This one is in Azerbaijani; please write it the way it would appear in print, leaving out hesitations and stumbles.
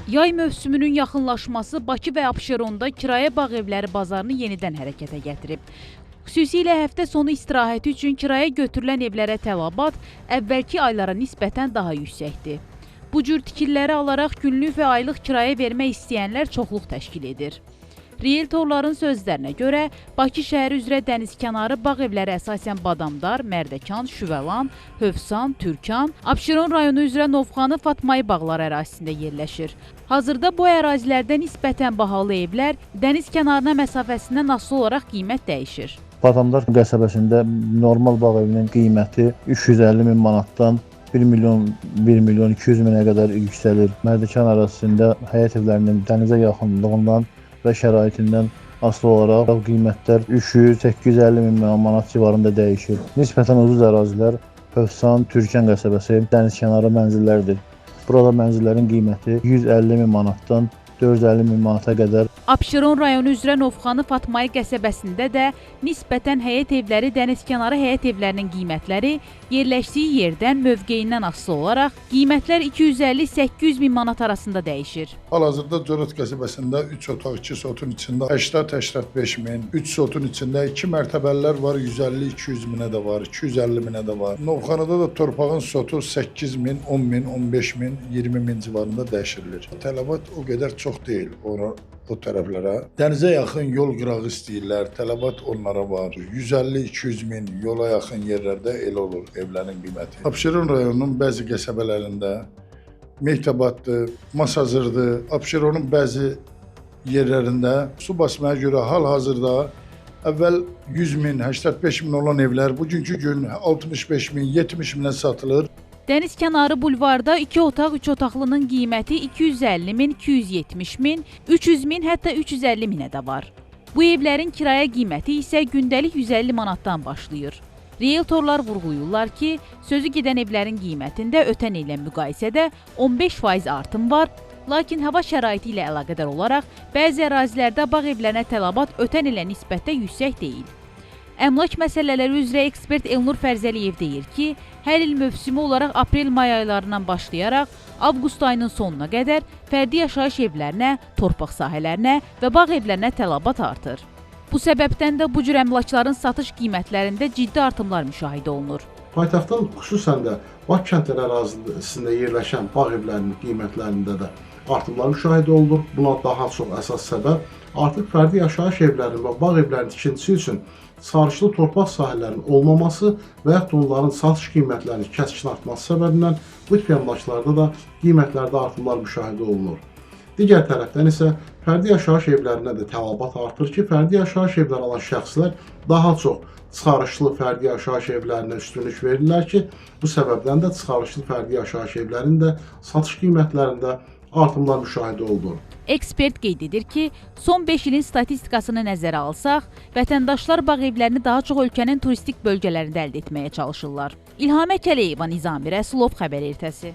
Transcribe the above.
Yay mövsümünün yaxınlaşması Bakı və Abşeronda kirayə bağ evləri bazarını yenidən hərəkətə gətirib. Xüsusilə həftə sonu istirahəti üçün kirayə götürülən evlərə tələbat əvvəlki aylara nisbətən daha yüksəkdir. Bu cür tikililəri alaraq günlük və aylıq kirayə vermək istəyənlər çoxluq təşkil edir. Realtorların sözlərinə görə, Bakı şəhəri üzrə dənizkənarı bağ evləri əsasən Badamdar, Mərdəkan, Şüvəlan, Hövsan, Türkan, Abşeron rayonu üzrə Novxanı, Fatmayı bağları ərazisində yerləşir. Hazırda bu ərazilərdə nisbətən bahalı evlər dəniz kənarına məsafəsindən asılı olaraq qiymət dəyişir. Badamdar qəsəbəsində normal bağ evinin qiyməti 350 min manatdan 1 milyon 200 minə qədər yüksəlir. Mərdəkan ərazisində həyət evlərinin dənizə yaxınlığından və şəraitindən asılı olaraq qiymətlər 300-850 min manat civarında dəyişir. Nisbətən ucuz ərazilər Hövsan, Türkan qəsəbəsi dənizkənarı mənzillərdir. Burada mənzillərin qiyməti 150 min manatdan 450 min manata qədər. Abşeron rayonu üzrə Novxanı, Fatmayı qəsəbəsində də nisbətən həyət evləri, dənizkənarı həyət evlərinin qiymətləri yerləşdiyi yerdən, mövqeyindən asılı olaraq qiymətlər 250-800 min manat arasında dəyişir. Hal-hazırda Corot qəsəbəsində 3 otaq, 2 sotun içində 80-85 min, 3 sotun içində 2 mərtəbəlilər var, 150-200 minə də var, 250 minə də var. Novxanıda da torpağın sotu 8 min, 10 min, 15 min, 20 min civarında dəyişirilir. Tələbat o qədər çox deyil o tərəflərə. Dənizə yaxın yol qırağı istəyirlər, tələbat onlara var. 150-200 min yola yaxın yerlərdə elə olur evlərin qiyməti. Abşeron rayonunun bəzi qəsəbələrində Mehtəbaddır, Masazırdır, Abşeronun bəzi yerlərində su basmaya görə hal-hazırda əvvəl 100 min, 85 min olan evlər bugünkü gün 65 min, 70 minə satılır. Dənizkənarı bulvarda 2 otaq, 3 otaqlının qiyməti 250 min, 270 min, 300 min, hətta 350 minə də var. Bu evlərin kirayə qiyməti isə gündəlik 150 manatdan başlayır. Realtorlar vurğulayırlar ki, sözü gedən evlərin qiymətində ötən illə müqayisədə 15% artım var, lakin hava şəraiti ilə əlaqədar olaraq bəzi ərazilərdə bağ evlərinə tələbat ötən ilə nisbətdə yüksək deyil. Əmlak məsələləri üzrə ekspert Elnur Fərzəliyev deyir ki, hər il mövsümü olaraq aprel-may aylarından başlayaraq avqust ayının sonuna qədər fərdi yaşayış evlərinə, torpaq sahələrinə və bağ evlərinə tələbat artır. Bu səbəbdən də bu cür əmlakların satış qiymətlərində ciddi artımlar müşahidə olunur. Paytaxtın xüsusən də Bakı kəndləri ərazisində yerləşən bağ evlərinin qiymətlərində də artımlar müşahidə olunur. Buna daha çox əsas səbəb artıq fərdi yaşayış evlərinin və bağ evlərinin tikintisi üçün sarışlı torpaq sahələrinin olmaması və yaxud da onların satış qiymətlərinin kəskin artması səbəbindən bu tip əmlaklarda da qiymətlərdə artımlar müşahidə olunur. Digər tərəfdən isə fərdi yaşayış evlərinə də tələbat artır ki, fərdi yaşayış evləri alan şəxslər daha çox çıxarışlı fərdi yaşayış evlərinə üstünlük verirlər ki, bu səbəbdən də çıxarışlı fərdi yaşayış evlərinin də satış qiymətlərində artımlar müşahidə olunur. Ekspert qeyd edir ki, son 5 ilin statistikasını nəzərə alsaq, vətəndaşlar bağ evlərini daha çox ölkənin turistik bölgələrində əldə etməyə çalışırlar. İlham Əkəliyeva, Nizami Rəsulov, Xəbər Ertəsi.